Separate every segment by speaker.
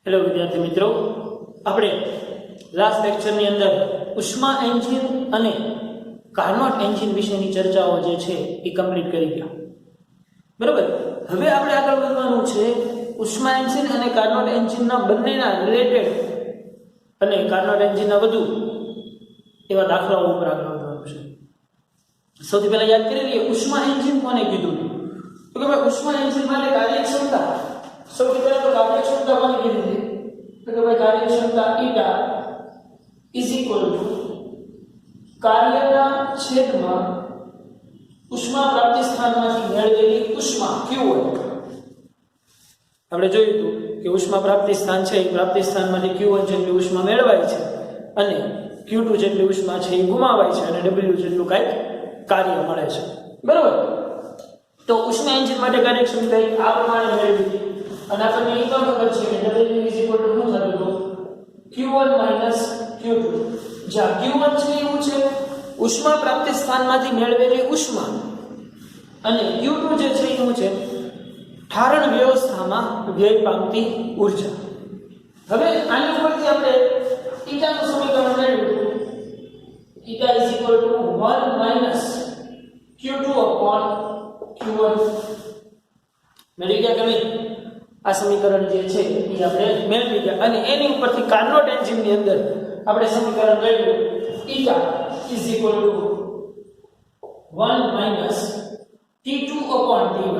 Speaker 1: Hello વિદ્યાર્થી મિત્રો, આપણે લાસ્ટ લેક્ચરની અંદર ઉષ્મા એન્જિન અને કાર્નોટ એન્જિન વિશેની ચર્ચાઓ જે છે એ કમ્પ્લીટ કરી ગયા. બરાબર. હવે આપણે આગળ વધવાનું છે ઉષ્મા એન્જિન અને કાર્નોટ એન્જિનના બંનેના રિલેટેડ અને કાર્નોટ એન્જિનના વધુ એવા દાખલાઓ ઉપર આગળ વધવાનું છે. સૌથી પહેલા યાદ કરી લઈએ, ઉષ્મા એન્જિન કોને કીધું? તો કે ભાઈ ઉષ્મા એન્જિન માટે કાર્યક્ષમતા, સૌથી પહેલા તો કાર્યક્ષમતા કોને કીધી? તો કે ભાઈ કાર્યક્ષમતા ઈટા ઇઝ ઇક્વલ ટુ કાર્યના છેદમાં ઉષ્મા પ્રાપ્તિ સ્થાનમાંથી મેળવેલી ઉષ્મા Q1. આપણે જોયું હતું કે ઉષ્મા પ્રાપ્તિ સ્થાન છે, એ પ્રાપ્તિ સ્થાનમાંથી Q1 જેટલી ઉષ્મા મેળવાય છે અને Q2 જેટલી ઉષ્મા છે એ ગુમાવાય છે અને W જેટલું કંઈક કાર્ય મળે છે. બરાબર. તો ઉષ્મા એન્જિન માટે કાર્યક્ષમતા આ પ્રમાણે મેળવી હતી અને આપણને એ પણ ખબર છે કે W ઇઝ ઇક્વલ ટુ શું થતું હતું? Q1 minus Q2. જ્યાં Q1 છે એવું છે ઉષ્મા પ્રાપ્તિ સ્થાનમાંથી મેળવેલી ઉષ્મા અને Q2 જે છે એવું છે ઠારણ વ્યવસ્થામાં વ્યય પામતી ઊર્જા. હવે આની ઉપરથી આપણે ઈટાનું સમીકરણ મેળવ્યું. Eta is equal to 1 minus Q2 upon Q1. મેળવી ગયા કે નહીં? આ સમીકરણ જે છે એ આપણે મેળવી ગયા અને એની ઉપરથી કાર્નોટ એન્જિનની અંદર આપણે સમીકરણ મેળવ્યું. Eta is equal to 1 minus T2 upon T1.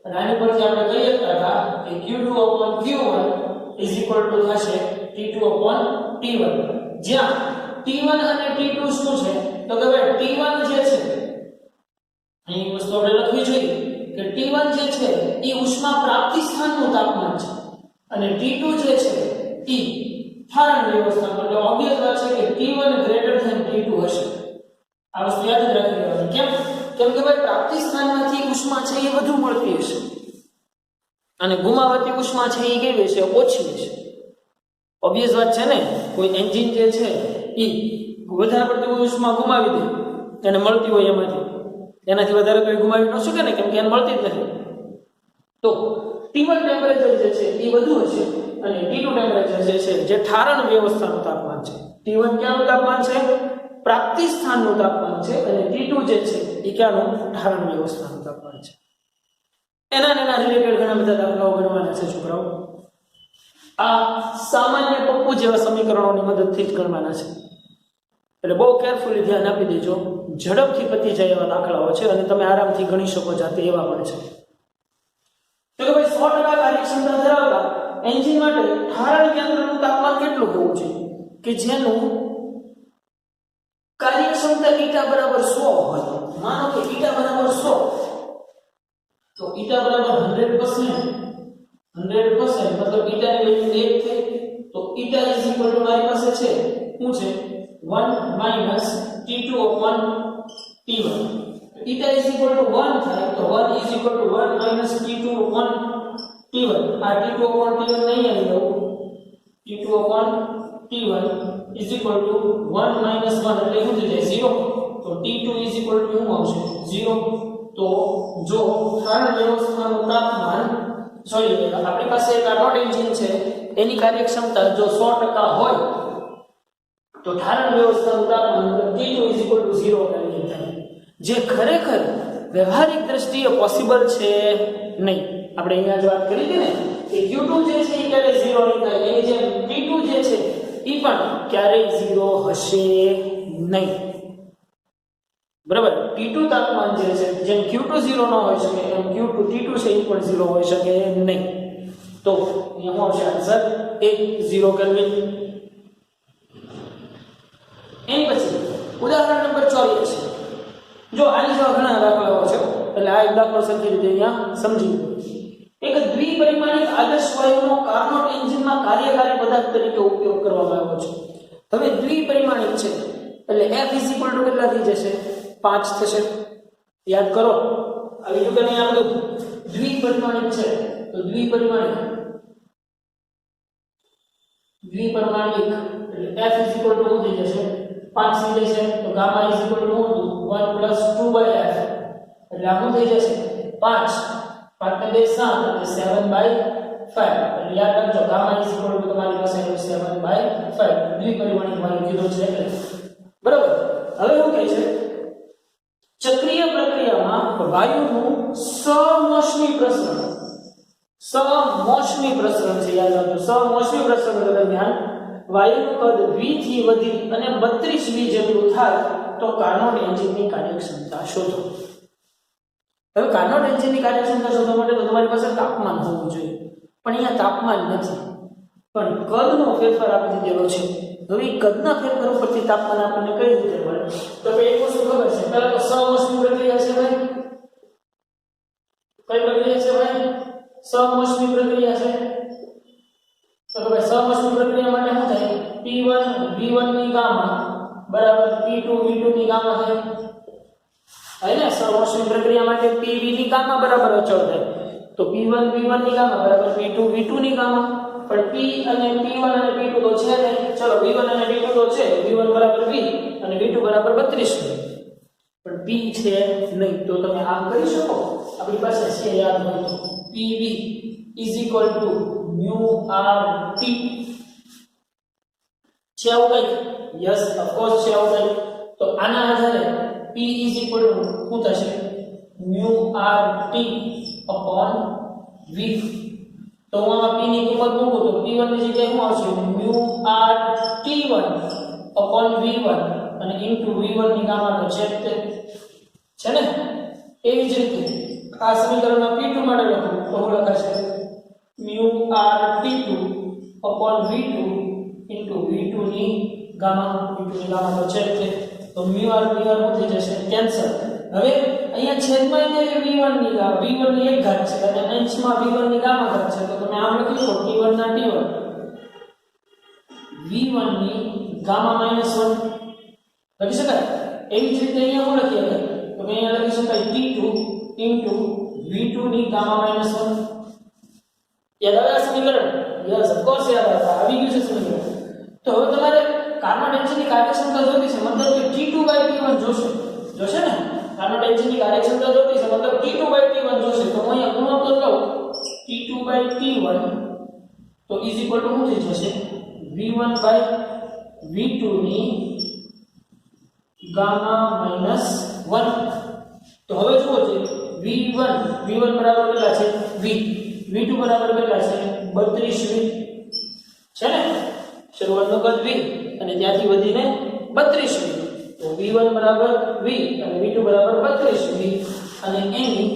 Speaker 1: અને આની પરથી આપણે કહી શકતા હતા કે Q2 upon Q1 is equal two થશે T2 અપોન T1. જ્યાં T1 અને T2 શું છે? તો કે ભાઈ T1 જે છે અહીં વસ્તુ આપણે લખવી જોઈએ કે T1 જે છે એ ઉષ્મા પ્રાપ્તિ સ્થાનનું તાપમાન છે અને T2 જે છે એ ઠારણ વ્યવસ્થાનું. એટલે ઓબવિયસ વાત છે કે T1 ગ્રેટર ધેન T2 હશે. આ વસ્તુ યાદ રાખી લેવાની. કેમ કે ભાઈ પ્રાપ્તિ સ્થાનમાંથી ઉષ્મા છે એ વધુ મળતી હશે અને ગુમાવાતી ઉષ્મા છે એ કેવી હશે? ઓછી હશે. ઓબવિયસ વાત છે ને. કોઈ એન્જિન જે છે એ વધારે પડતી ઉષ્મા ગુમાવી દે એને મળતી હોય એનાથી વધારે તો એ ગુમાવી ન શકે ને, કેમ કે એને મળતી જ નથી. તો T1 ટેમ્પરેચર જે છે એ વધુ હશે અને T2 ટેમ્પરેચર જે છે જે ઠારણ વ્યવસ્થાનું તાપમાન છે. T1 ક્યાંનું તાપમાન છે? પ્રાપ્તિ સ્થાનનું તાપમાન છે અને T2 જે છે એ ક્યાંનું? ઠારણ વ્યવસ્થાનું તાપમાન છે. એના રિલેટેડ ઘણા બધા દાખલાઓ ગણવાના છે છોકરાઓ. આ સામાન્ય પપ્પુ જેવા સમીકરણોની મદદથી જ ગણવાના છે. એટલે બહુ કેરફુલી ધ્યાન આપી દેજો. ઝડપથી પતી જાય એવા દાખલાઓ છે અને તમે આરામથી ગણી શકો જાતે એવા પણ છે. તો કે ભાઈ 100% કાર્યક્ષમતા ધરાવતા એન્જિન માટે ઠારણ કેન્દ્રનું તાપમાન કેટલું હોવું જોઈએ કે જેનું કાર્યક્ષમતા ઈટા બરાબર 100 હોય? માનો કે ઈટા બરાબર 100 તો ઈટા બરાબર 100% મતલબ ઈટાની વેલ્યુ 1 થઈ તો ઈટા ઇઝ ઇક્વલ ટુ મારી પાસે છે શું છે? 1 minus T2 upon T1. Eta is equal to 1 થાય તો 1 is equal to 1 minus T2 upon T1. આ T2 upon T1 નહીં આવી દઉં. T2 upon T1 is equal to 1 minus 1 એટલે શું થઈ જાય? 0. તો T2 ઇઝ ઇક્વલ ટુ શું આવશે? 0. તો જો ઠારણ વ્યવસ્થાનું તાપમાન આપણી પાસે કાર્નોટ એન્જિન છે એની કાર્યક્ષમતા જો 100% હોય તો ઠારણ વ્યવસ્થાનું તાપમાન T2 = 0 કરી થાય, જે ખરેખર વ્યવહારિક દ્રષ્ટિએ પોસિબલ છે નહીં. આપણે અહીંયા જ વાત કરી હતી ને કે Q2 જે છે એ ક્યારે 0 નહીં થાય, એની જેમ T2 જે છે એ પણ ક્યારેય 0 હશે નહીં. બરાબર. T2 તાપમાન જે છે જેમ Q2 0 ન હોઈ શકે એમ T2 છે એ પણ 0 હોઈ શકે નહીં. તો અહીંયા આવશે આન્સર 0 કેલ્વિન. એની પછી ઉદાહરણ નંબર 84. જો આની જેવા ઘણા દાખલાઓ છે એટલે આ એક દાખલો સરખી રીતે અહીંયા સમજી લો. એક દ્વિપરિમાણિક આદર્શ વાયુનો કાર્નોટ એન્જિનમાં કાર્યકારી પદાર્થ તરીકે ઉપયોગ કરવામાં આવ્યો છે. હવે દ્વિપરિમાણિક છે એટલે F = કેટલા થઈ જશે? 5 થશે. યાદ કરો આ બીજું કે નહીં, આ બધું દ્વિપરિમાણિક છે તો દ્વિપરિમાણિક એટલે F = શું થઈ જશે? 5 થઈ જશે. તો ગામા = 1 + 2/f એટલે આ શું થઈ જશે? 5 5 ને 2 7 એટલે 7/5 એટલે યાદ રાખજો ગામા ઇઝ ઇક્વલ ટુ તમારી પાસે 7/5 દ્વિપરિમાણીય વાયુ કીધો છે એટલે બરાબર. હવે શું કહે છે ચક્રીય પ્રક્રિયામાં વાયુનું સમોષ્મી પ્રસરણ છે યાદ રાખજો સમોષ્મી પ્રસરણ દરમિયાન વાયુનું કદ v થી વધી અને 32 v જેટલું થાય તો કાર્નોટ એન્જિનની કાર્યક્ષમતા શોધો. હવે કાર્નોટ એન્જિનની કાર્યક્ષમતા શોધવા માટે તો તમારી પાસે તાપમાન હોવું જોઈએ, પણ અહીંયા તાપમાન નથી, પણ કદનો ફેરફાર આપી દીધેલો છે. હવે કદના ફેરફાર ઉપરથી તાપમાન આપણને કઈ રીતે મળે? તો કે એક વસ્તુ ખબર છે, પહેલા તો સમોષ્મી પ્રક્રિયા છે ભાઈ. કઈ પ્રક્રિયા છે ભાઈ? સમોષ્મી પ્રક્રિયા છે. તો કે ભાઈ સમોષ્મી પ્રક્રિયા માટે શું થાય? P1 V1 ની ગામા બરાબર P2 V2 ની ગામા થાય. આને સમોષ્મી પ્રક્રિયા માટે PV ની ગામા બરાબર અચળ થાય. તો P1 V1 ની ગામા બરાબર P2 V2 ની ગામા. પણ P અને P1 અને P2 તો છે નહીં. ચલો V1 અને V2 તો છે. V1 બરાબર V અને V2 બરાબર 32 પણ P છે નહીં. તો તમે આમ કરી શકો. આપણી પાસે છે યાદ હોય તો PV is equal to mu RT છે આવું કઈ? યસ ઓફ કોર્સ છે આવું કઈ. તો આના આધારે P is equal to શું થશે? mu RT upon V. તો હું આમાં P ની કિંમત મૂકું તો P1 ની જગ્યાએ શું આવશે? mu RT1 upon V1 અને into V1 ની ગામાનો છેદ છે ને. એવી જ રીતે આ સમીકરણમાં P2 માટે લખું તો શું લખાશે? mu RT2 upon V2 into V2 ની ગામાનો છેદ છે. તો mu r mu r થઈ જશે કેન્સલ. હવે અહીંયા છેદમાં એટલે V1 ની ગામા V1 ની એક ઘાત છે અને અંશમાં V1 ની ગામા ઘાત છે. તો તમે આમ લખી શકો T1 ના T1 V1 ની ગામા -1 લખી શકાય. એવી જ રીતે અહીંયા હું લખી શકાય તો અહીંયા લખી શકાય T2 into V2 ની ગામા -1. યાદ આવે આ સમીકરણ? યસ ઓફ કોર્સ યાદ આવે. આવી ગયું છે સમીકરણ. તો હવે તમારે કાર્નોટ એન્જિનની કાર્યક્ષમતા જોતી છે, મતલબ કે T2/T1 જોશે ને. કાર્નોટ એન્જિનની કાર્યક્ષમતા જોતી છે મતલબ T2/T1 જોશે. તો હું અહીંયા ગુણોત્તર લઉં T2/T1 તો ઇઝ ઇક્વલ ટુ શું થઈ જશે? V1/V2 ની ગામા -1. તો હવે જુઓ છે V1 બરાબર કેટલા છે? V. V2 બરાબર કેટલા છે? 32 V છે ને. શરૂઆતનો કદ V અને ત્યાંથી વધીને 32 V. તો V1 બરાબર V અને V2 બરાબર 32 V અને એની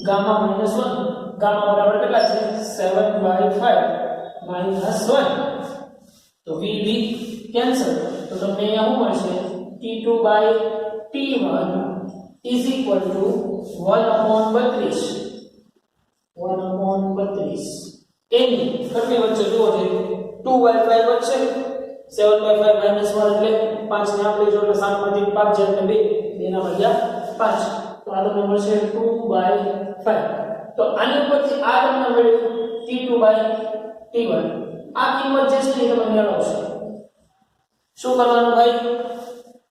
Speaker 1: ગામા -1 ગામા બરાબર કેટલા છે? 7/5 -1. તો VV કેન્સલ. તો તમને અહીંયા શું મળશે? T2/T1 is equal to 1/32 એની કેટલી વચ્ચે જુઓ છે? 2/5 વચ્ચે 7/5 -1 એટલે 5 ને આપણે જો 7 માંથી 5 જાય એટલે 2 ના બદલ્યા 5. તો આ તમને મળશે 2/5. તો આની ઉપરથી આ તમને મળ્યું T2/T1. આ કિંમત જે છે એ તમે મેળવશો. શું કરવાનું ભાઈ?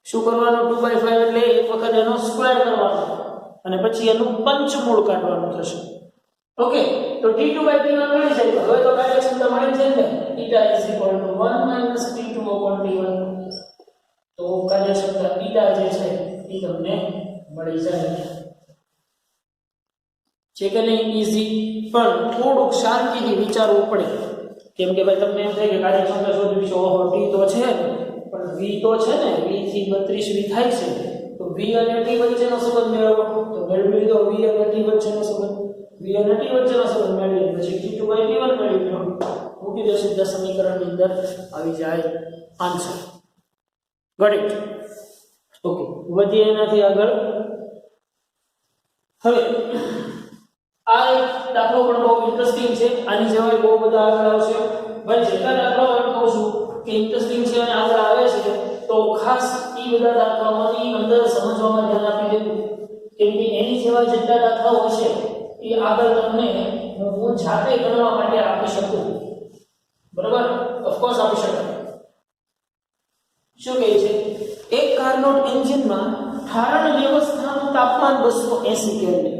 Speaker 1: શું કરવાનું? 2/5 એટલે એક વખત એનો સ્ક્વેર કરવાનો અને પછી એનું પંચમૂળ કાઢવાનું થશે. ઓકે. તો T2/T1 મળી જાય. તો હવે તો કાર્યક્ષમતા મળી જાય ને. θ is equal to 1 - T2/T1. તો કાર્યક્ષમતા θ જે છે એ તમને મળી જાય છે કે નહીં? ઈઝી. પણ થોડુંક શાંતિથી વિચારવું પડે. કેમ કે ભાઈ તમને એમ થાય કે કાર્યક્ષમતા શોધવી છે. ઓહો T તો છે પણ V તો છે ને. V થી 32 V થાય છે. તો V અને T વચ્ચેનો સંબંધ મેળવો. તો મેળવી લીધો V અને T વચ્ચેનો સંબંધ. V અને T વચ્ચેનો સંબંધ મેળવી પછી T2/T1 મેળવી લો. મૂકી દો સીધા સમીકરણની અંદર આવી જાય આન્સર. Got it? ઓકે. વધીએ એનાથી આગળ. હવે આ એક દાખલો પણ બહુ ઇન્ટરેસ્ટિંગ છે. આની જેવા બહુ બધા આગળ આવશે. ભાઈ જેટલા દાખલાઓ હું કહું છું કે ઇન્ટરેસ્ટિંગ છે અને આગળ આવે છે તો ખાસ એ બધા દાખલાઓની અંદર સમજવામાં ધ્યાન આપી દેવું. કેમ કે એની જેવા જેટલા દાખલાઓ હશે એ આગળ તમને હું જાતે ગણવા માટે આપી શકું. બરાબર? ઓફકોર્સ આપી શકાય. શું કહે છે? એક કાર્નોટ એન્જિનમાં ઠારણ વ્યવસ્થાનું તાપમાન 280 કેલ્વિન.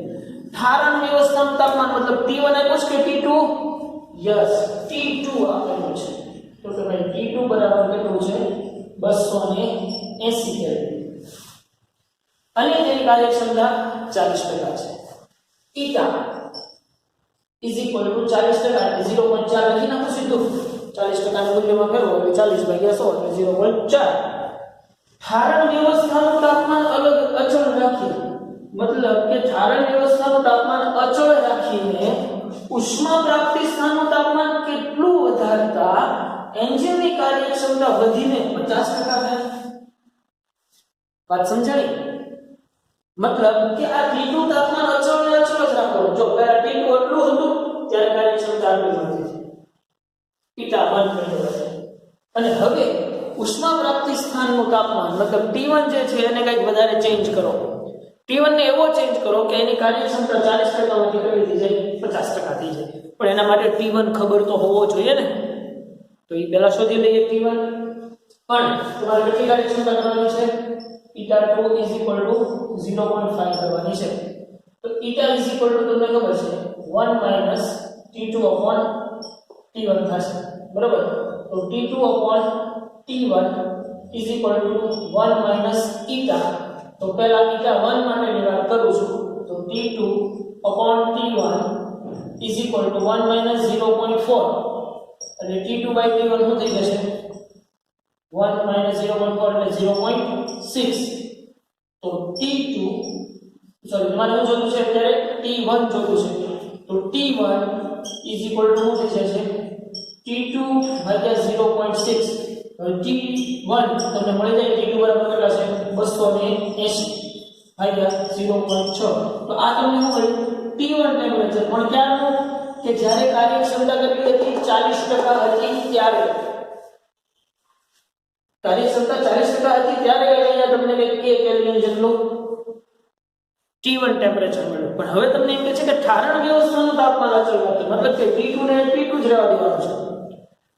Speaker 1: ઠારણ વ્યવસ્થાનું તાપમાન મતલબ T1 આપ્યું છે કે T2? યસ, T2 આપેલું છે. તો કે ભાઈ T2 બરાબર કેટલું છે? 280 કેલ્વિન. અને તેની કાર્યક્ષમતા 40% છે. ઈટા ઇઝ ઇક્વલ ટુ 40% એટલે 0.4 લખી નાખો સીધું. 40% ના મૂલ્યમાં ફેરવો એટલે 40 ભાગ્યા 100 એટલે 0.4. ઠારણ વ્યવસ્થાનું તાપમાન અલગ અચળ રાખીએ, મતલબ કે ઠારણ વ્યવસ્થાનું તાપમાન અચળ રાખીને ઉષ્મા પ્રાપ્તિ સ્થાનનું તાપમાન કેટલું વધારતા એન્જિનની કાર્યક્ષમતા વધીને 50% થાય. વાત સમજાણી? મતલબ કે આ T2 તાપમાન અચળ ને અચળ જ રાખો. જો પહેલા T2 એટલું હતું ત્યારે કાર્યક્ષમતા આટલી હતી, ઈટા 1 મેળવે છે. અને હવે ઉષ્મા પ્રાપ્તિ સ્થાનનું તાપમાન મતલબ T1 જે છે એને કંઈક વધારે ચેન્જ કરો. T1 ને એવો ચેન્જ કરો કે એની કાર્યક્ષમતા 40% માંથી કેટલી થઈ જાય? 50% થઈ જાય. પણ એના માટે T1 ખબર તો હોવો જોઈએ ને. તો એ પહેલા શોધી લઈએ T1. પણ તમારે કેટલી કાર્યક્ષમતા કરવાની છે? eta 2 is equal to 0.5 કરવાની છે. તો eta is equal to તમને ખબર છે 1 minus T2 upon T1 થશે. બરાબર? તો T2 upon T1 is equal to 1 minus eta. તો પહેલા eta 1 માટે ડિવાઇડ કરું છું. તો T2 upon T1 is equal to 1 minus 0.4. એટલે T2 by T1 શું થઈ જશે? 1 minus 0.4 એટલે 0.6. તો T2 સોરી તમારે શું જોતું છે અત્યારે? T1 જોતું છે. તો T1 is equal to શું થઈ જશે? T2 ભાગ્યા 0.6. હવે T1 તમને મળી જાય. T2 બરાબર કેટલા છે? 280 ભાગ્યા 0.6. તો આ તમને શું મળ્યું? T1 temperature. પણ ક્યારનું? કે જ્યારે કાર્યક્ષમતા કેટલી હતી? 40% હતી ત્યારે. કાર્યક્ષમતા 40% હતી ત્યારે અહીંયા તમને કંઈક કે કેલ્વિન જેટલું T1 ટેમ્પરેચર મળ્યું. પણ હવે તમને એમ કહે છે કે ઠારણ વ્યવસ્થાનું તાપમાન અચળ રાખે, મતલબ કે T2 ને T2 જ રહેવા દેવાનું છે.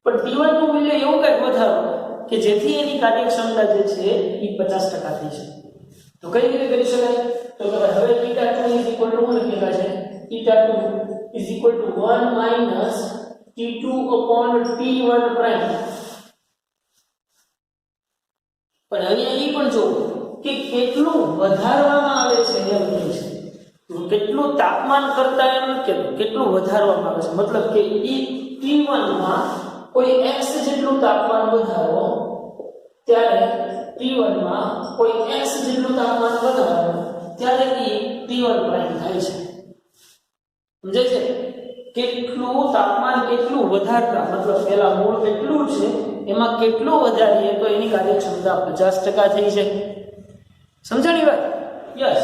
Speaker 1: પણ T1 નું મૂલ્ય એવું કંઈક વધારો કે જેથી એની કાર્યક્ષમતા જે છે એ 50% થઈ છે. તો કઈ રીતે કરી શકાય? તો કે હવે eta 2 is equal to શું લખેલા છે? eta 2 is equal to 1 minus T2 upon T1 prime. પણ અહીંયા એ પણ જો કે કેટલું વધારવામાં આવે છે એમ કહે છે. તો કેટલું તાપમાન કરતા એમ કે કેટલું વધારવામાં આવે છે, મતલબ કે T1 માં કોઈ x જેટલું તાપમાન વધારો ત્યારે T1 માં કોઈ x જેટલું તાપમાન વધારો ત્યારે એ T1 પ્રાઇમ થાય છે. સમજાય છે? કેટલું તાપમાન કેટલું વધારતા મતલબ પેલા મૂળ કેટલું છે એમાં કેટલું વધારીએ તો એની કાર્યક્ષમતા 50% થઈ છે. સમજાણી વાત? યસ.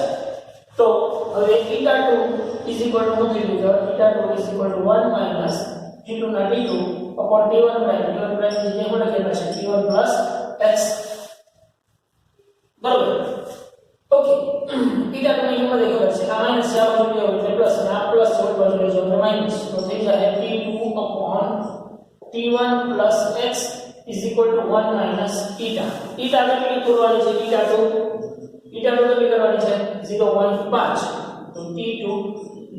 Speaker 1: તો હવે eta 2 is equal to શું થઈ ગયું? eta 2 is equal to 1 minus T2 ના T2 upon T1 prime. T1 prime ની જગ્યાએ શું લખેલા છે? T1 plus x. બરાબર? ઓકે. eta 2 ની કિંમત ખબર છે. આ માઈનસ છે, આ બાજુ લેવો એટલે પ્લસ, અને આ પ્લસ છે, બાજુ લેજો એટલે માઈનસ. તો થઈ જાય T2 upon T1 plus x is equal to 1 minus eta. eta કેટલી કરવાની છે? eta 2 કેટલી કરવાની છે? 0.5. તો T2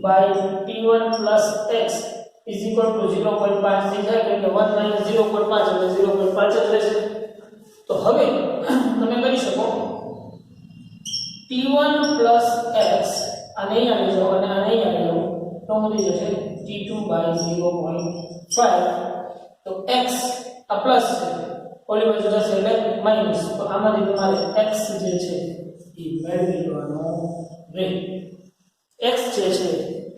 Speaker 1: by T1 plus x is equal to 0.5 થઈ જાય એટલે 1 minus 0.5 એટલે 0.5 જ રહેશે. તો હવે તમે કરી શકો T1 plus x આને અહીંયા લઈ જાઓ અને આને અહીંયા લઈ જાઓ તો મળી જશે T2 by 0.5. તો x આ પ્લસ છે, ઓલી બાજુ જશે એટલે માઈનસ. તો આમાંથી તમારે x જે છે એ મેળવી લેવાનો રહે. x જે છે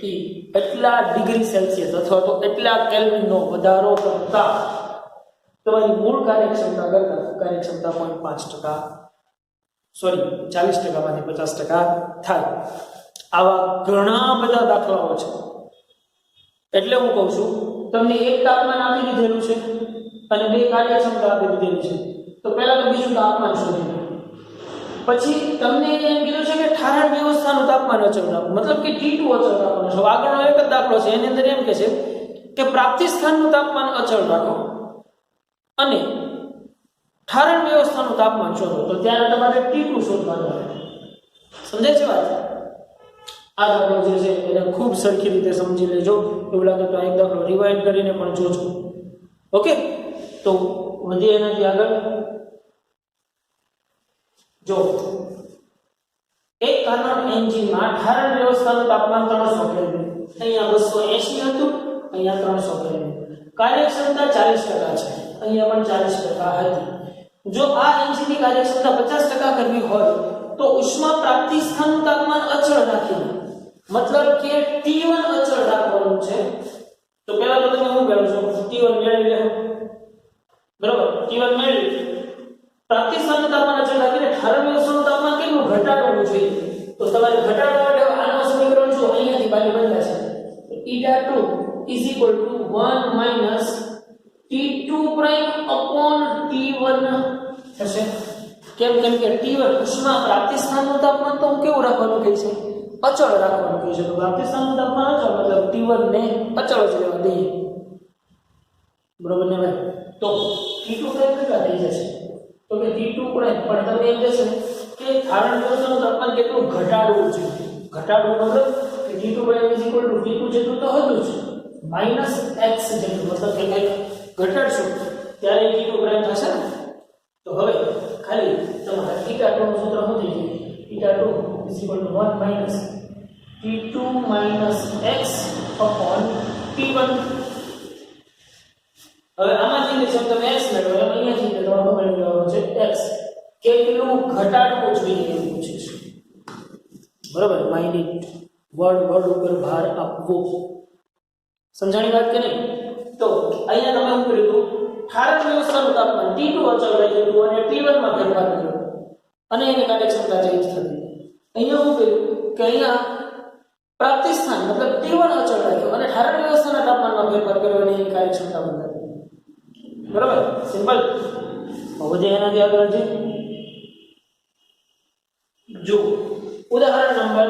Speaker 1: એ એટલા ડિગ્રી સેલ્સિયસ અથવા તો એટલા કેલ્વિનનો વધારો કરતા તમારી મૂળ કાર્યક્ષમતા કરતા કાર્યક્ષમતા 0.5% સોરી 40% માંથી 50% થાય. આવા ઘણા બધા દાખલાઓ છે. એટલે હું કહું છું તમને એક તાપમાન આપી દીધેલું છે અને બે કાર્યક્ષમતા આપી દીધેલી છે. તો પહેલા તો બીજું તાપમાન શોધી લો. પછી તમને એમ કીધું છે કે ઠારણ વ્યવસ્થાનું તાપમાન અચળ રાખો, મતલબ કે T2 અચળ રાખવાનું છે. આગળનો એક જ દાખલો છે, એની અંદર એમ કે છે કે પ્રાપ્તિ સ્થાનનું તાપમાન અચળ રાખો અને ઠારણ વ્યવસ્થાનું તાપમાન શોધો. તો ત્યારે તમારે T2 શોધવાનું છે. સમજાય છે વાત? આ દાખલો જે છે એને ખૂબ સરખી રીતે સમજી લેજો. એવું લાગે તો આ એક દાખલો રિવાઇઝ કરીને પણ જોજો. ઓકે, તો વધીએ એનાથી આગળ. જો એક કાર્નોટ એન્જિનમાં ઠારણ વ્યવસ્થાનું તાપમાન 300 કેલ્વિન, અહીંયા 280 હતું, અહીંયા 300 કેલ્વિન. કાર્યક્ષમતા 40% છે, અહીંયા પણ 40% હતી. જો આ એન્જિનની કાર્યક્ષમતા 50% કરવી હોય તો ઉષ્મા પ્રાપ્તિ સ્થાનનું તાપમાન અચળ રાખીને, મતલબ કે T1 અચળ રાખવાનું છે. તો પહેલા તો તમે શું કરો છો, T1 મેળવી લો. બરાબર, T1 મેળવી પ્રાપ્તિ સ્થાનનું તાપમાન અચળ રાખીને ઠારણ વ્યવસ્થાનું તાપમાન કેટલું ઘટાડવું જોઈએ. તો તમારે ઘટાડવા માટે આનો સમીકરણ જો અહીંયાથી બાજુ બદલાશે. eta2 1 T2 prime upon T1 થશે. કેમ કે T1 ઉષ્મા પ્રાપ્તિ સ્થાનનું તાપમાન તો કેવું રાખવાનું કહે છે, અચળ રાખવાનું કહે છે. તો પ્રાપ્તિ સ્થાનનું તાપમાન અચળ, મતલબ T1 ને અચળ જ રહેવા દઈએ. બરોબર ને ભાઈ? તો T2 પ્રાઇમ કેટલા થઈ જશે, તો કે T2 પ્રાઇમ પણ તમને એમ કહેશે કે ઠારણ વ્યવસ્થાનું તાપમાન કેટલું ઘટાડવું છે. ઘટાડવું મતલબ કે T2 પ્રાઇમ T2 જેટલું તો હતું જ, -x જેટલું, મતલબ કે કંઈક ઘટાડશું ત્યારે T2 પ્રાઇમ થશે ને. તો હવે ખાલી તમારા θ2 નું સૂત્ર શું થઈ ગયું, θ2 1 T2 - x upon T1. હવે આમાંથી જે તમે x મેળવો એમ અહીંયાથી તમારે મેળવવાનું છે x. કેટલું ઘટાડવું જોઈએ એવું પૂછે છે. બરાબર, માઇન્ડ વર્ડ ઉપર ભાર આપવો. સમજાણી વાત કે નહીં? તો અહીંયા તમે શું કર્યું, ઠારણ વ્યવસ્થાનું તાપમાન T2 અચળ રાખ્યું હતું અને T1 માં ફેરફાર કર્યો અને એની કાર્યક્ષમતા ચેન્જ થતી. અહીંયા શું કર્યું કે અહીંયા પ્રાપ્તિ સ્થાન મતલબ T1 અચળ રાખ્યો અને ઠારણ વ્યવસ્થાના તાપમાનમાં ફેરફાર કર્યો અને એની કાર્યક્ષમતા બદલાઈ. બરાબર, સિમ્પલ. હવે એનાથી આગળ છે, જો ઉદાહરણ નંબર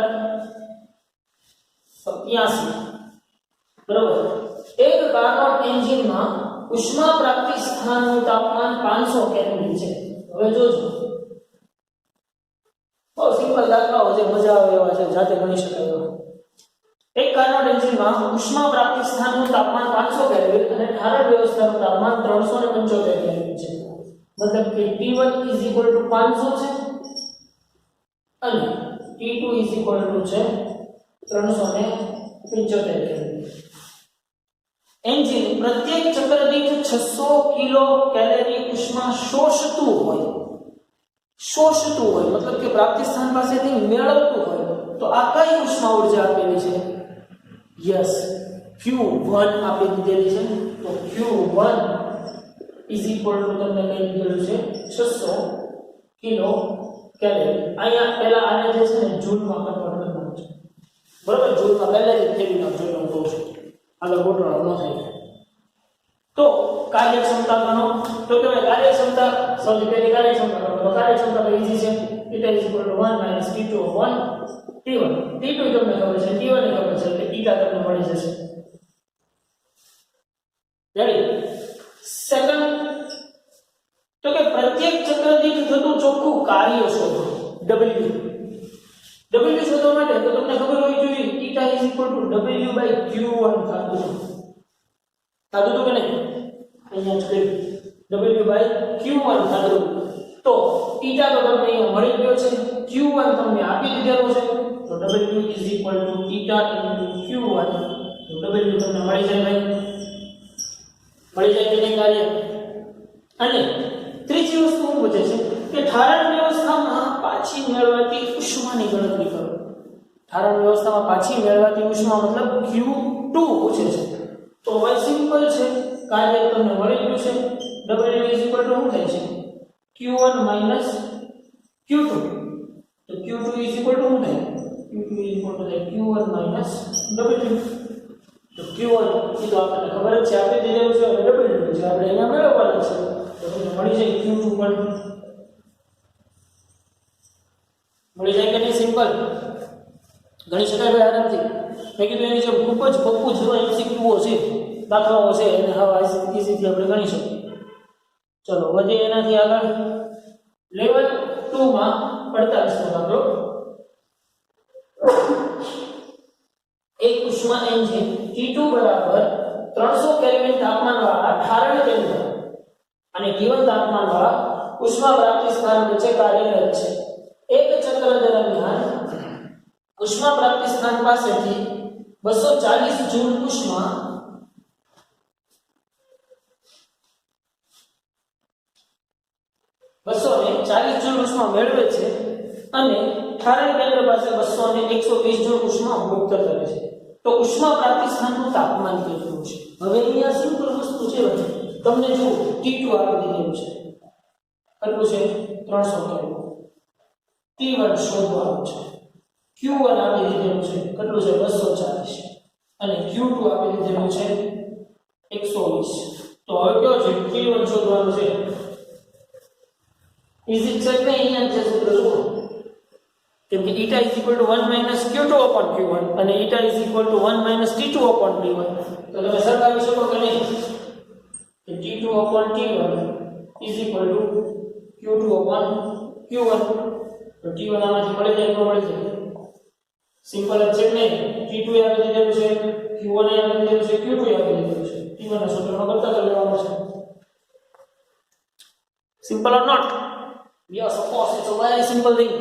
Speaker 1: 87. બરાબર, એક કાર્નોટ એન્જિનમાં ઉષ્મા પ્રાપ્તિ સ્થાનનું તાપમાન 500 કેલ્વિન છે. હવે જોજો, બહુ સિમ્પલ દાખલાઓ છે, મજા આવે એવા છે, જાતે ગણી શકાય એવા. એક કાર્નોટ એન્જિનમાં ઉષ્મા પ્રાપ્તિ સ્થાનનું તાપમાન 500 કેલ્વિન અને ઠારણ વ્યવસ્થાનું તાપમાન 375 કેલ્વિન છે. મતલબ કે T1 = 500 છે અને T2 છે 375 કેલ્વિન. એન્જિન પ્રત્યેક ચક્ર દીઠ 600 કિલો કેલરી ઉષ્મા શોષતું હોય, મતલબ કે પ્રાપ્તિ સ્થાન પાસેથી મેળવતું હોય, તો આ કઈ ઉષ્મા ઊર્જા આપેલી છે? યસ, Q1 આપી દીધેલી છે. તો Q1 તમને કઈ દીધેલું છે 600 કિલો કેલરી. અહીંયા પહેલા આને જે છે ને જૂલમાં કન્વર્ટ કરવાનું છે. બરાબર, જૂલમાં પહેલા જ ફેરવી નાખજો એટલે હું કહું છું, આગળ ગોઠવણ ન થાય. તો કાર્યક્ષમતા ગણો, તો કે કાર્યક્ષમતા સૌથી પહેલી કાર્યક્ષમતા ગણો. તો કાર્યક્ષમતા તો ઈઝી છે, θ = 1 - T2 upon T1. T2 તમને ખબર છે, T1 ને ખબર છે, એટલે θ તમને મળી જશે. રેડી? સેકન્ડ, તો કે પ્રત્યેક ચક્ર દીઠ થતું ચોખ્ખું કાર્ય શોધો, W શોધવા માટે તો તમને ખબર હોવી જોઈએ θ = W/Q1 થતું કે નહીં? અહીંયા જ W/Q1 થતું. તો θ તો તમને અહીંયા મળી ગયો છે, Q1 તમને આપી દીધેલો છે. તો W = θ × Q1. તો W તમને મળી જાય ભાઈ, મળી જાય કે નહીં કાર્ય. અને ત્રીજી વસ્તુ શું પૂછે છે કે ઠારણ વ્યવસ્થામાં પાછી મેળવાતી ઉષ્માની ગણતરી કરો. ઠારણ વ્યવસ્થામાં પાછી મેળવાતી ઉષ્મા મતલબ Q2 પૂછે છે. તો હવે સિમ્પલ છે, કાર્ય તમને મળી ગયું છે. W શું થાય છે? Q1 - Q2. તો Q2 શું થાય? Q2 Q1 - W. તો Q1 એ તો આપણને ખબર જ છે, આપી દીધેલું છે, અને W છે આપણે અહીંયા મેળવવાનું છે. તો તમને મળી જાય Q2 પણ મળી જાય કે નહીં? સિમ્પલ ગણી શકાય ભાઈ આરામથી. મેં કીધું એની જે ખૂબ જ પપ્પુ જેવા MCQઓ છે, દાખલાઓ છે, એને હવે ઇઝીથી આપણે ગણી શકીએ. ચલો વધીએ એનાથી આગળ. લેવલ 2 માં 48 નો દાખલો. એક ઉષ્મા એન્જિન T2 બરાબર 300 કેલ્વિન તાપમાનવાળા ઠારણ કેન્દ્ર અને T1 તાપમાનવાળા ઉષ્મા પ્રાપ્તિ સ્થાન વચ્ચે કાર્યરત છે. એક ચક્ર દરમિયાન ઉષ્મા પ્રાપ્તિ સ્થાન પાસેથી 240 જૂલ ઉષ્મા 240 જૂલ ઉષ્મા મેળવે છે અને ઠારણ કેન્દ્ર પાસે 120 જૂલ ઉષ્મા મુક્ત કરે છે. તો ઉષ્મા પ્રાપ્તિ સ્થાનનું તાપમાન કેટલું છે? હવે અહીંયા સિમ્પલ વસ્તુ છે, તમને જો T2 આપી દીધેલું છે, કેટલું છે? 300 કેલ્વિન. T1 શોધવાનું છે. Q1 આપી દીધેલું છે, કેટલું છે? 240. અને Q2 આપી દીધેલું છે 120. તો હવે કયો છે? T1 શોધવાનું છે. ઇઝી છે કે અહીંયા જે સૂત્ર જુઓ, કેમ કે eta is equal to 1 minus q2 upon q1 અને eta is equal to 1 minus t2 upon t1. તો તમે સરખાવી શકો કે નહીં? કે t2 upon t1 is equal to q2 upon q1. તો t1 આમાંથી મળી જાય તો મળી જાય. સિમ્પલ જ છે ને? t2 આપી દીધેલું છે, q1 આપી દીધેલું છે, q2 આપી દીધેલું છે. t1 ના સૂત્રમાં કરતા કરી લેવાનું છે. Simple or not? Yes, of course, it's a very simple thing.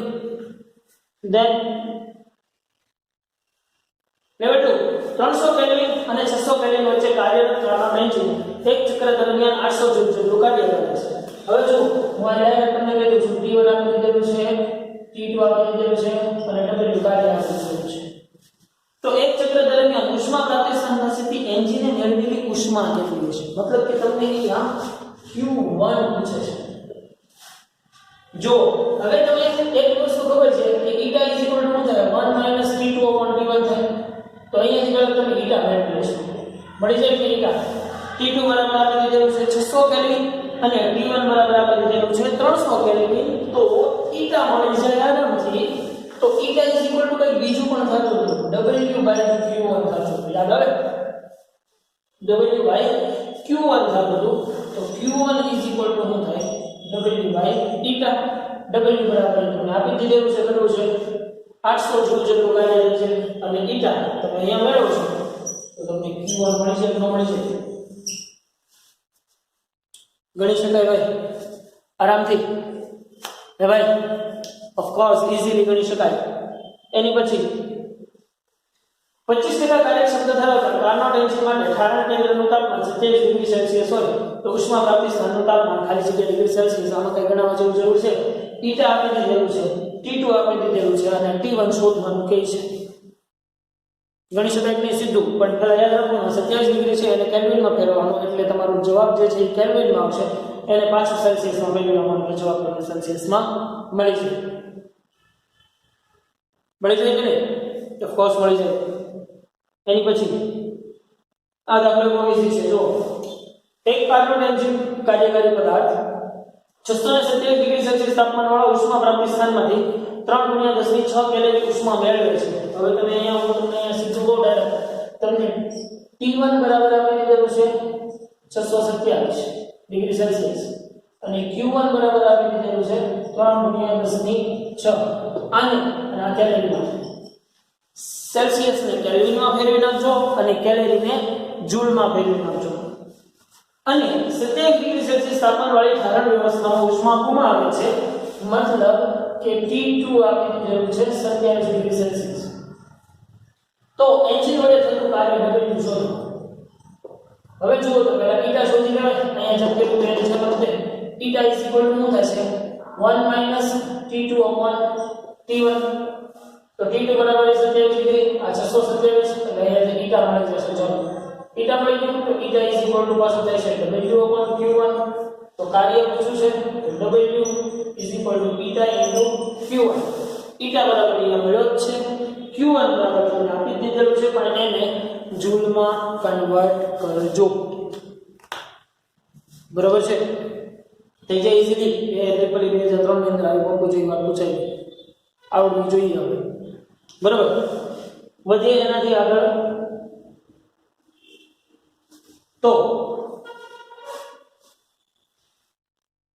Speaker 1: Then level 2, 300 kelvin અને 600 કેલ્વિન વચ્ચે કાર્યરત કાર્બન એન્જિન એક ચક્ર દરમિયાન 800 જૂલ જેટલું કાર્ય કરે છે. હવે જો હું આ ડાયરેક્ટ તમને કહી દઉં છું, T1 આપી દીધેલું છે, T2 આપી દીધેલું છે અને W કાર્ય આપી દીધેલું છે. તો એક ચક્ર દરમિયાન ઉષ્મા પ્રાપ્તિ સ્થાન પાસેથી એન્જિને મેળવેલી ઉષ્મા કેટલી છે? મતલબ કે તમને અહીંયા Q1 પૂછે છે. જો હવે તમને એક વસ્તુ ખબર છે કે eta is equal to શું થાય? 1 minus t2 upon t1 થાય. તો અહીંયાથી પહેલા તમે eta મેળવી લેશો. મળી જાય કે eta t2 બરાબર આપી દીધેલું છે 600 કેલ્વિન અને t1 બરાબર આપી દીધેલું છે 300 કેલ્વિન. તો eta મળી જાય આરામથી. તો eta is equal to કંઈ બીજું પણ થતું હતું, W/Q1 થતું હતું. યાદ આવે? W/Q1 થતું હતું. તો Q1 is equal to શું થાય? W/eta. W બરાબર તમને આપી દીધેલું છે, કેટલું છે? 800 જૂલ જેટલું કાર્ય છે અને eta તમે અહીંયા મેળવશો તો તમને Q1 મળી છે કે ન મળી છે? ગણી શકાય ભાઈ આરામથી? હે ભાઈ? ઓફ કોર્સ ઈઝીલી ગણી શકાય. એની પછી 25% કાર્યક્ષમતા ધરાવતા કાર્નોટ એન્જિન માટે ઠારણ કેન્દ્રનું તાપમાન 27 ડિગ્રી સેલ્સિયસ હોય તો ઉષ્મા પ્રાપ્તિ સ્થાનનું તાપમાન ખાલી જગ્યા ડિગ્રી સેલ્સિયસ. આમાં કઈ ગણવા જેવું જરૂર છે? eta આપી દીધેલું છે, t2 આપી દીધેલું છે અને t1 શોધવાનું કહે છે. ગણી શકાય કે નહીં? સીધું. પણ પહેલા યાદ રાખવાનું 27 ડિગ્રી છે એને કેલ્વિનમાં ફેરવવાનું, એટલે તમારો જવાબ જે છે એ કેલ્વિનમાં આવશે. એને પાછું સેલ્સિયસમાં ફેરવવાનું એટલે જવાબ તમને સેલ્સિયસમાં મળી જાય. મળી જાય કે નહીં? ઓફ કોર્સ મળી જાય. એની પછી આ દાખલો બહુ ઈઝી છે. જો એક કાર્બન એન્જિન કાર્યકારી પદાર્થ 627 ડિગ્રી સેલ્સિયસ તાપમાનવાળા ઉષ્મા પ્રાપ્તિ સ્થાનમાંથી 3 × 10⁶ કેલરી ઉષ્મા મેળવે છે. હવે તમે અહીંયા હું તમને સીધું કહું ડાયરેક્ટ, તમને T1 બરાબર આપી દીધેલું છે 627 ડિગ્રી સેલ્સિયસ અને Q1 બરાબર આપી દીધેલું છે 3 × 10⁶ અને આ કેલરીમાં સેલ્સિયસ ને કેલ્વિનમાં ફેરવી નાખજો અને કેલરીને જૂલમાં ફેરવી નાખજો. અને 27 ડિગ્રી સેલ્સિયસ તાપમાનવાળી ઠારણ વ્યવસ્થામાં ઉષ્મા ગુમાવે છે, મતલબ કે T2 આપી દીધેલું છે 27 ડિગ્રી સેલ્સિયસ. તો એન્જિન વડે થતું કાર્ય W શોધો. હવે જુઓ તો પહેલા eta શોધી લેવાય. અહીંયા જબ કેટલું છે તે eta is equal to શું થશે? 1 - T2 upon T1. તો T2 બરાબર 27 ડિગ્રી, આ 627 એટલે અહીંયા eta મળી જશે. ચલો eta મળી ગયું તો eta is equal to પાછું થશે W upon Q1. તો કાર્ય પૂછ્યું છે તો W is equal to eta into Q1. eta બરાબર અહીંયા મળ્યો જ છે, Q1 બરાબર તમને આપી દીધેલું છે, પણ એને જૂલમાં કન્વર્ટ કરજો. બરાબર છે? થઈ જાય ઈઝીલી. એપ્રિલ 2003 ની અંદર આવી બહુ જોઈ વાત પૂછાઈ આવડવી જોઈએ. હવે બરાબર વધીએ એનાથી આગળ. તો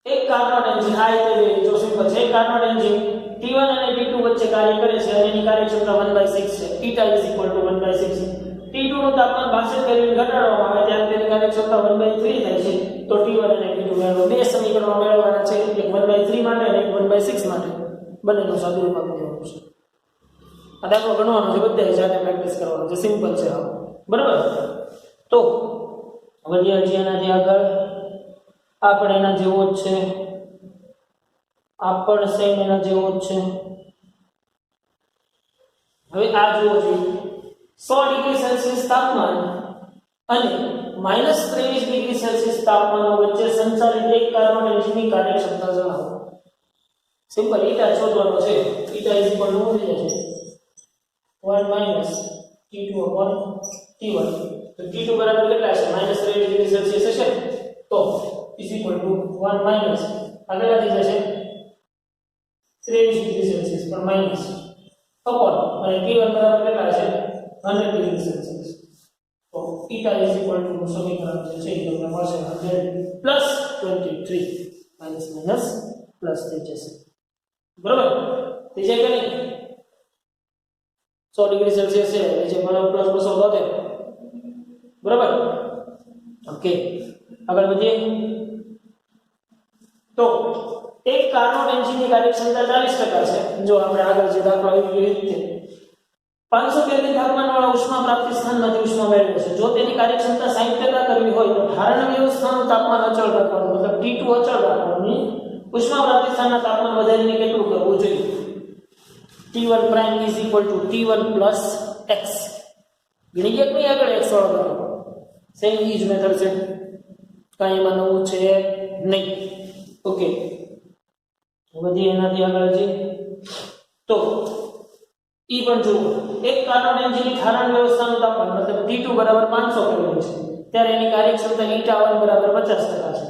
Speaker 1: એક કાર્નોટ એન્જિન આ રીતે જો સિમ્પલ છે. એક કાર્નોટ એન્જિન T1 અને T2 વચ્ચે કાર્ય કરે છે અને એની કાર્યક્ષમતા 1/6 છે. θ = 1/6 છે. T2 નું તાપમાન 62 કેલ્વિન ઘટાડવામાં આવે ત્યારે તેની કાર્યક્ષમતા 1/3 થાય છે. તો T1 અને T2 મેળવો. બે સમીકરણો મેળવવાના છે, એક 1/3 માટે અને એક 1/6 માટે. બંનેનું સાદુરૂપ આપી દેવાનું છે. આ દાખલો ગણવાનો છે, બધાએ જાતે પ્રેક્ટિસ કરવાનો છે, સિમ્પલ છે આ. બરાબર? તો હવે હજી એનાથી આગળ આપણે એના જેવો જ છે, આપણ સેમ એના જેવો જ છે. હવે આ જુઓ જોઈએ, 100 ડિગ્રી સેલ્સિયસ તાપમાન અને -23 ડિગ્રી સેલ્સિયસ તાપમાન વચ્ચે સંચાલિત એક કાર્બન એન્જિનની કાર્યક્ષમતા જણાવો. સિમ્પલ, ઈટા શોધવાનો છે. Eta = 1 T2/T1. તો T2 બરાબર કેટલા છે? -23 ડિગ્રી સેલ્સિયસ હશે, તો = 1 આગળ આવી જશે 23 ડિગ્રી સેલ્સિયસ પર માઈનસ અપોન અને T1 બરાબર કેટલા છે? 100 ડિગ્રી સેલ્સિયસ. તો θ = સમીકરણ છે એ તમને મળશે 100 + 23 પ્લસ થઈ જશે. બરાબર? થઈ જાય કે નહીં? 100 ડિગ્રી સેલ્સિયસ છે એટલે બરાબર પ્લસ 272. બરાબર? ઓકે, આગળ વધીએ. તો એક કાર્નોટ એન્જિનની કાર્યક્ષમતા 40% છે. જો આપણે આગળ જે દાખલો આવી ગયો રીતે 500 કેલ્વિન તાપમાનવાળા ઉષ્મા પ્રાપ્તિ સ્થાનમાંથી ઉષ્મા મેળવે છે. જો તેની કાર્યક્ષમતા 60% કરવી હોય તો ધારણ વ્યવસ્થાનું તાપમાન અચળ રાખવાનું, મતલબ T2 અચળ રાખવાનું. ઉષ્મા પ્રાપ્તિ સ્થાનના તાપમાન વધારીને કેટલું કરવું જોઈએ? T1 prime = T1 + x. ગણી ગયા નહીં આગળ x વાળો કરો. સેમ ઈ જ મેથડ છે, કાંઈ એમાં નવું છે નહીં. ઓકે, વધી એનાથી આગળ જઈએ તો ઈ પણ જુઓ, એક કાર્નોટ એન્જિનની ઠારણ વ્યવસ્થાનું તાપમાન મતલબ T2 બરાબર 500 કેલ્વિન છે ત્યારે એની કાર્યક્ષમતા η1 બરાબર 50% છે.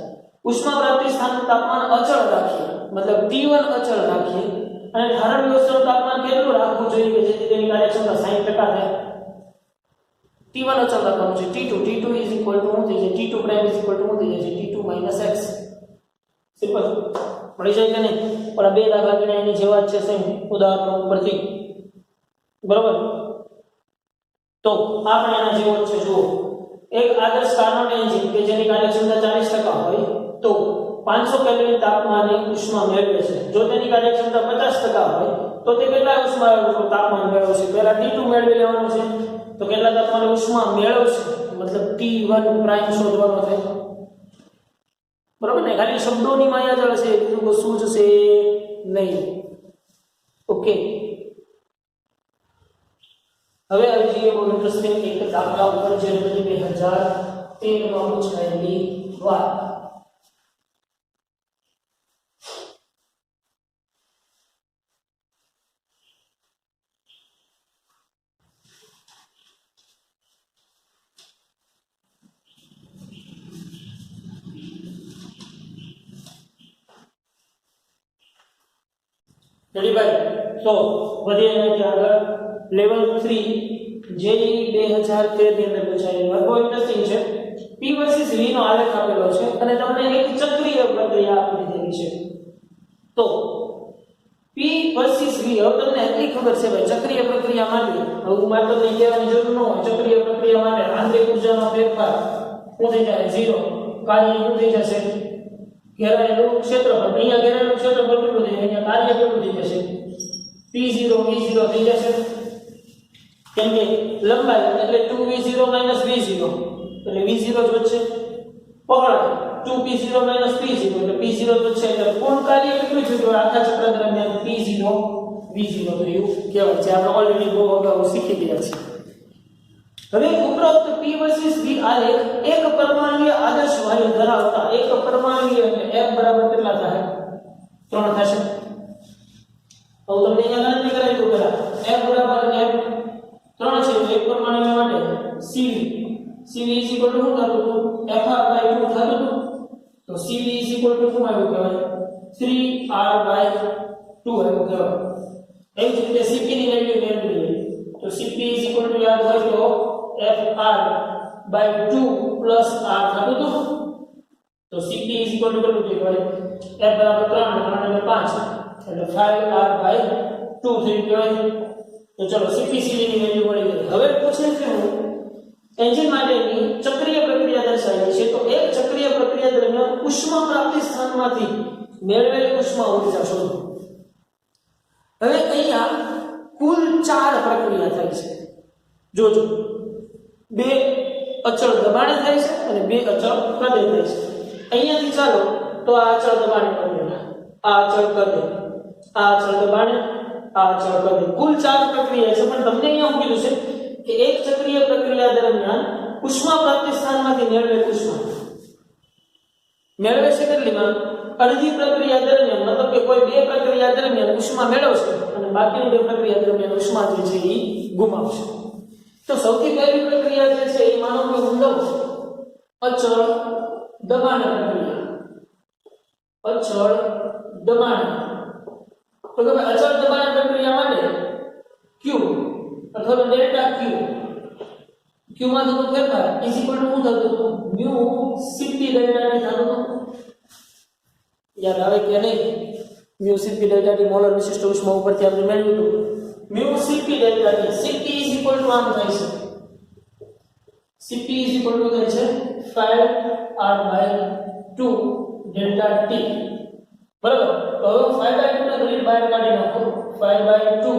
Speaker 1: ઉષ્મા પ્રાપ્તિ સ્થાનનું તાપમાન અચળ રાખીએ, મતલબ T1 અચળ રાખીએ અને ઠારણ વ્યવસ્થાનું તાપમાન કેટલું રાખવું જોઈએ કે જેથી તેની કાર્યક્ષમતા 60% થાય? T1 અચળ રાખવાનું છે. T2 = શું થઈ જાય? T2 prime = શું થઈ જાય? T2 - x. સિમ્પલ, પડી જાય કે નહીં? પણ આ બે દાખલા ગણ્યા એની જેવા જ છે, સેમ ઉદાહરણો ઉપરથી. બરોબર? તો આપણે એના જેવો જ છે. જુઓ, એક આદર્શ કાર્નોટ એન્જિન કે જેની કાર્યક્ષમતા 40% હોય તો 500 કેલ્વિન તાપમાને ઉષ્મા મેળવે છે. જો તેની કાર્યક્ષમતા 50% હોય તો તે કેટલા ઉષ્મા તાપમાન મેળવશે? પહેલા T2 મેળવી લેવાનું છે. તો કેટલા તાપમાને ઉષ્મા મેળવશે? મતલબ T1 પ્રાઇમ શોધવાનો છે. બરોબર ને? ખાલી શબ્દોની માયાજાળ છે, બીજું કશું જ છે નહીં. ઓકે, હવે આવી જઈએ બહુ ઇન્ટરેસ્ટિંગ એક દાખલા ઉપર જે 2013 માં પૂછાયેલી વાત. રેડી ભાઈ? તો વધીએ એનાથી આગળ લેવલ 3 જેઈ 2013 ની અંદર પૂછાયેલી વાત બહુ ઇન્ટરેસ્ટિંગ છે. P વર્સિસ V નો આલેખ આપેલો છે અને તમને એક ચક્રીય પ્રક્રિયા આપી દીધી છે. તો P વર્સિસ V, હવે તમને એટલી ખબર છે ભાઈ, ચક્રીય પ્રક્રિયા માટે હું માત્ર તમને કહેવાની જરૂર ન હોય. ચક્રીય પ્રક્રિયા માટે આંતરિક ઊર્જાનો ફેરફાર શું થઈ જાય? 0. કાર્ય શું થઈ જશે? ઘેરાયેલું ક્ષેત્રફળ. અહીંયા ઘેરાયેલું ક્ષેત્રફળ કેટલું થઈ? અહીંયા કાર્ય કેટલું થઈ જશે? P0 V0 થઈ જશે. કેમ કે લંબાઈ એટલે 2V0 - V0 એટલે V0 જ વધશે. પહોળાઈ 2P0 - P0 એટલે P0 જ વધશે. એટલે કુલ કાર્ય કેટલું થયું? આખા ચક્ર દરમિયાન P0 V0 થયું કહેવાય છે. આપણે ઓલરેડી બહુ અગાઉ શીખી ગયા છીએ. હવે ઉપરોક્ત P વર્સિસ V આલેખ એક પરમાણુય આદર્શ વાયુ ધરાવતા એક પરમાણુય એટલે F બરાબર કેટલા થાય? 3 થશે. તો તમને અહીંયા ગણતરી કરાવી દઉં પહેલા. F બરાબર F 3 છે એક પરમાણુય માટે CV = શું થતું હતું? Fr/2 થતું હતું. તો CV = શું આવ્યું કહેવાય? 3r/2 આવ્યું કહેવાય. એવી જ રીતે Cp ની વેલ્યુ મેળવી. તો Cp = યાદ હોય તો Fr/2 + r થતું હતું. તો Cp = કેટલું કહેવાય? F બરાબર 3 અને 3 એટલે 5. એટલે 5r/2 થઈ ગયો। તો ચલો CPCV ની વેલ્યુ મળી ગઈ। હવે પૂછે છે હું એન્જિન માટેની ચક્રીય પ્રક્રિયા દર્શાવી છે, તો એક ચક્રીય પ્રક્રિયા દરમિયાન ઉષ્મા પ્રાપ્તિ સ્થાનમાંથી મેળવેલી ઉષ્મા ઊર્જા શોધો। હવે અહીંયા કુલ 4 પ્રક્રિયા થાય છે। જોજો, 2 અચળ દબાણે થાય છે અને 2 અચળ કદે થાય છે। અહીંયાથી ચાલો તો આ અચળ દબાણે કરીએ, આ અચળ કદે, આ અચળ દબાણે, આ અચળ કદે, કુલ 4 પ્રક્રિયા છે। પણ તમને અહીંયા હું કીધું છે કે એક ચક્રીય પ્રક્રિયા દરમિયાન ઉષ્મા પ્રાપ્તિ સ્થાનમાંથી મેળવેલ ઉષ્મા મેળવે છે કેટલીમાં? અડધી પ્રક્રિયા દરમિયાન, મતલબ કે કોઈ 2 પ્રક્રિયા દરમિયાન ઉષ્મા મેળવશે અને બાકીની 2 પ્રક્રિયા દરમિયાન ઉષ્મા જે છે એ ગુમાવશે। તો સૌથી પહેલી પ્રક્રિયા જે છે એ માનો કે હું લઉં અચળ દબાણ પ્રક્રિયા, અચળ દબાણ। તો કે અચળ દબાણ પ્રક્રિયા માટે Q અથવા તો ડેલ્ટા Q માં થતો ફેરફાર ઇઝ ઇક્વલ ટુ શું થતું હતું? મ્યુ Cp ડેલ્ટા T થતું હતું। યાદ આવે કે નહીં? Mu Cp delta T molar વિશિષ્ટ ઉષ્મા ઉપરથી આપણે મેળવ્યું હતું। Mu Cp delta T, Cp is equal two આમ થાય છે, Cp ઇઝ ઇક્વલ ટુ થાય છે 5r/2 ડેલ્ટા T, બરાબર। તો હવે 5/2 ને ઘડી બહાર કાઢી નાખો, 5/2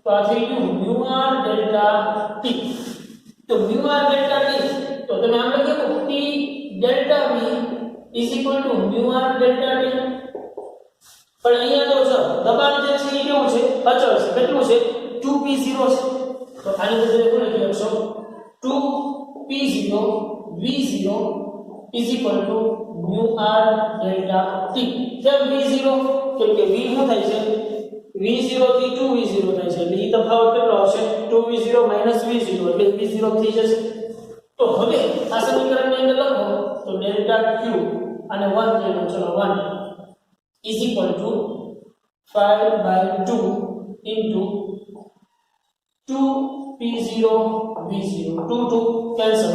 Speaker 1: તો આ થઈ ગયું મ્યુ r ડેલ્ટા T। તો મ્યુ r ડેલ્ટા T તો તમે આમ લખો T delta V is equal two mu r delta T। પણ અહીંયા તો જો દબાણ જે છે એ કેવું છે? અચળ છે। કેટલું છે? 2p0 છે। તો આની બદલે શું લખી શકશો? 2p0 v0 is equal two mu r delta T। કેમ v0? કેમ કે v શું થાય છે? v0 થી 2v0 થાય છે, એટલે ઈ તફાવત કેટલો આવશે? 2v0 v0 એટલે v0 થઈ જશે। તો હવે આ સમીકરણની અંદર લખો તો ડેલ્ટા q અને 1 થઈ ગયો, ચલો 1 is equal to 5/2 into 2p0 v0, 2 cancel,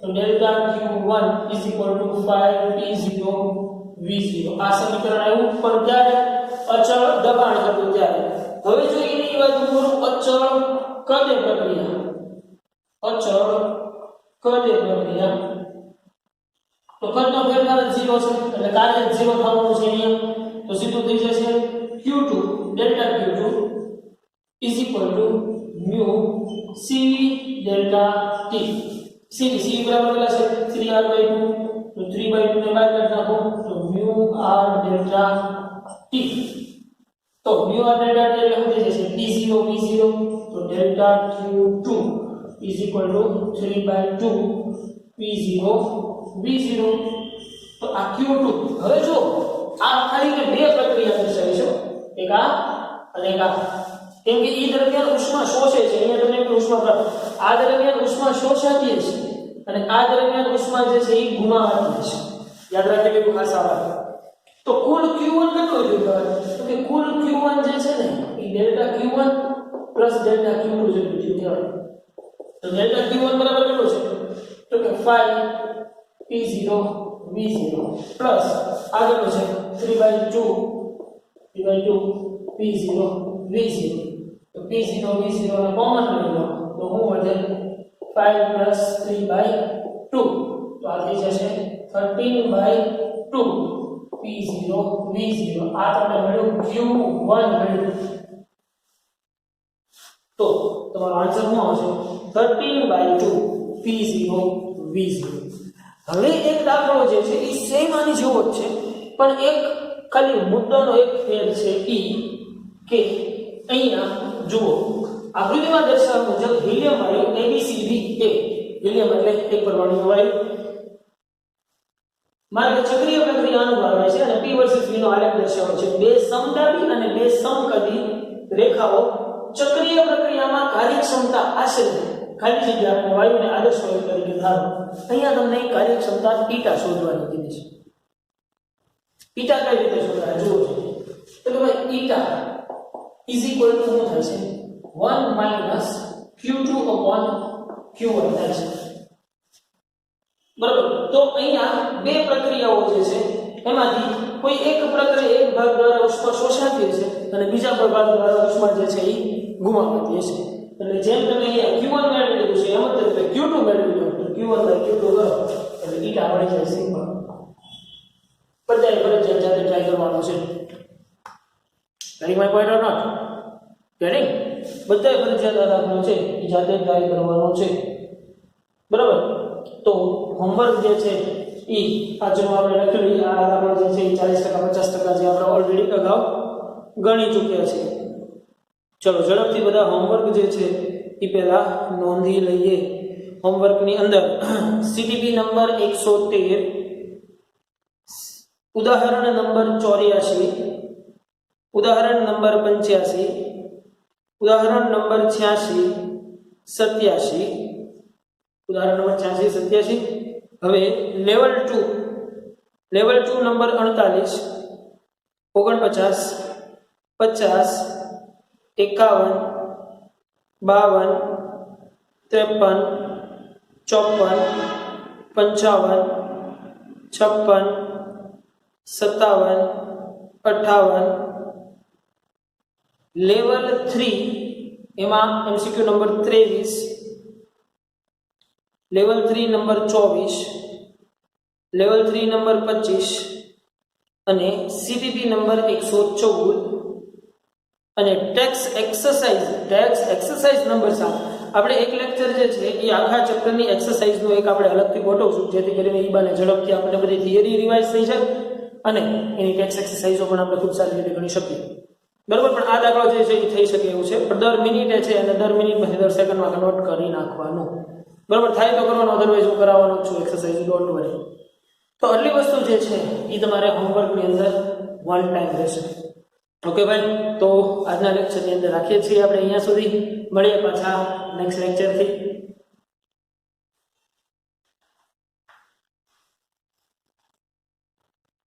Speaker 1: તો delta q1 is equal to 5p0 v0। આ સમીકરણ આવ્યું, પણ ક્યારે? અચળ દબાણ હતું ત્યારે। હવે જો એની વાત કરું અચળ કદે પ્રક્રિયા, અચળ કદે પ્રક્રિયા, તો કદનો ફેરફાર 0 છે એટલે કાર્ય 0 થવાનું છે અહીંયા। તો સીધું થઈ જશે q2 delta q2 is equal two mu cv delta t। cv બરાબર કેટલા છે? 3r/2, તો 3/2 ને બાદ કરી નાખો તો મ્યુ r ડેલ્ટા t। તો મ્યુ r ડેલ્ટા t એટલે શું થઈ જશે? t0 v0, તો delta q2 is equal two 3/2 p0 v0। તો આ q2 હવે જો આ ખાલી 2 પ્રક્રિયા દર્શાવી છે, એક આ અને એક આ। કેમ કે ઈ દરમિયાન ઉષ્મા શોષે છે, અહીંયા તમને ઉષ્મા પ્રાપ્ત, આ દરમિયાન ઉષ્મા શોષાતી છે અને આ દરમિયાન ઉષ્મા જે છે એ ગુમાવાતી છે। યાદ રાખજો કે ખાસ આ વાત। તો કુલ q1 કેટલો થયો? તો કે કુલ q1 જે છે ને એ delta q1 plus delta q2 જેટલું થયું। તો ડેલ્ટા q1 બરાબર કેટલો છે? તો કે 5p0 v0 પ્લસ આ કેટલો છે? 3/2 p0 v0। તો p0 v0 ને કોમન લઈ લો તો શું વધે? 5 પ્લસ 3/2, તો આ થઈ જશે 13/2 p0 v0। આ તમને મળ્યું q1 મળ્યું। તો તમારો આન્સર શું આવશે? 13/2 p0 v0। હવે એક દાખલો જે છે એ સેમ આની જેવો જ છે, પણ એક ખાલી મુદ્દાનો એક ફેર છે ઈ કે અહીંયા જુઓ આકૃતિમાં દર્શાવ્યા મુજબ હિલિયમ વાયુ ABCDA, હિલિયમ એટલે એક પરમાણુ વાયુ માર્ગ ચક્રીય પ્રક્રિયા અનુભવે છે અને P વર્સિસ V નો આલેખ દર્શાવ્યો છે। 2 સમદાબી અને 2 સમકદી રેખાઓ ચક્રીય પ્રક્રિયામાં કાર્યક્ષમતા આશરે ખાલી જગ્યા અને વાયુને આદર્શ વાયુ તરીકે ધારો। અહીંયા તમને કાર્યક્ષમતા ઈટા શોધવાની કીધી છે। ઈટા કઈ રીતે શોધાય જુઓ છો તો કે ભાઈ ઈટા ઇઝ ઇક્વલ ટુ શું થાય છે? 1 માઈનસ q2 upon q1 થાય છે, બરાબર। તો અહીંયા 2 પ્રક્રિયાઓ જે છે એમાંથી કોઈ એક પ્રક્રિયા એક ભાગ દ્વારા ઉષ્મા શોષાતી હશે અને બીજા ભાગ દ્વારા ઉષ્મા જે છે એ ગુમાવાતી હશે. એટલે જેમ તમે અહીંયા Q1 મેળવી લીધું છે એમ જ તમે Q2 મેળવી લો તો Q1 by Q2 કરો એટલે ઈટા મળી જાય સિમ્પલ. બધાએ ફરજિયાત જાતે ટ્રાય કરવાનો છે. getting my point or not? getting? બધાએ ફરજિયાત આ દાખલો છે એ જાતે ટ્રાય કરવાનો છે. બરાબર? તો હોમવર્ક જે છે એ આ જો આપણે લખેલું આ દાખલો જે છે એ 40% 50% જે આપણે ઓલરેડી અગાઉ ગણી ચૂક્યા છે. ચલો ઝડપથી બધા હોમવર્ક જે છે એ પહેલા નોંધી લઈએ. હોમવર્કની અંદર CTP નંબર 113, ઉદાહરણ નંબર 84, ઉદાહરણ નંબર 85, ઉદાહરણ નંબર 86, 87, ઉદાહરણ નંબર 86, 87. હવે લેવલ 2 નંબર 48, 49, 50, 51, 52, 53, 54, 55, 56, 57, 58. લેવલ 3 એમાં MCQ number 23, level 3 number 24, level 3 number 25 અને CTP નંબર 114 અને ટેક્સ એક્સરસાઇઝ નંબર 7. આપણે એક લેક્ચર જે છે એ આખા ચેપ્ટરની એક્સરસાઇઝનો એક આપણે અલગથી ગોઠવશું જેથી કરીને ઈબાને ઝડપથી આપણે બધી થિયરી રિવાઇઝ થઈ જાય અને એની ટેક્સ એક્સરસાઇઝો પણ આપણે ખૂબ સારી રીતે ગણી શકીએ. બરાબર? પણ આ દાખલો જે છે એ થઈ શકે એવું છે પણ દર મિનિટે છે અને દર મિનિટમાંથી દર સેકન્ડમાં કન્વર્ટ કરી નાખવાનું. બરાબર? થાય તો કરવાનું, અધરવાઇઝ હું કરાવવાનો છું એક્સરસાઇઝ, ડોન્ટ વરી. તો આટલી વસ્તુ જે છે એ તમારે હોમવર્કની અંદર વન ટાઈમ રહેશે. ઓકે ભાઈ, તો આજના લેક્ચરની અંદર રાખીએ છીએ આપણે અહીંયા સુધી. મળીએ પાછા નેક્સ્ટ લેક્ચરથી.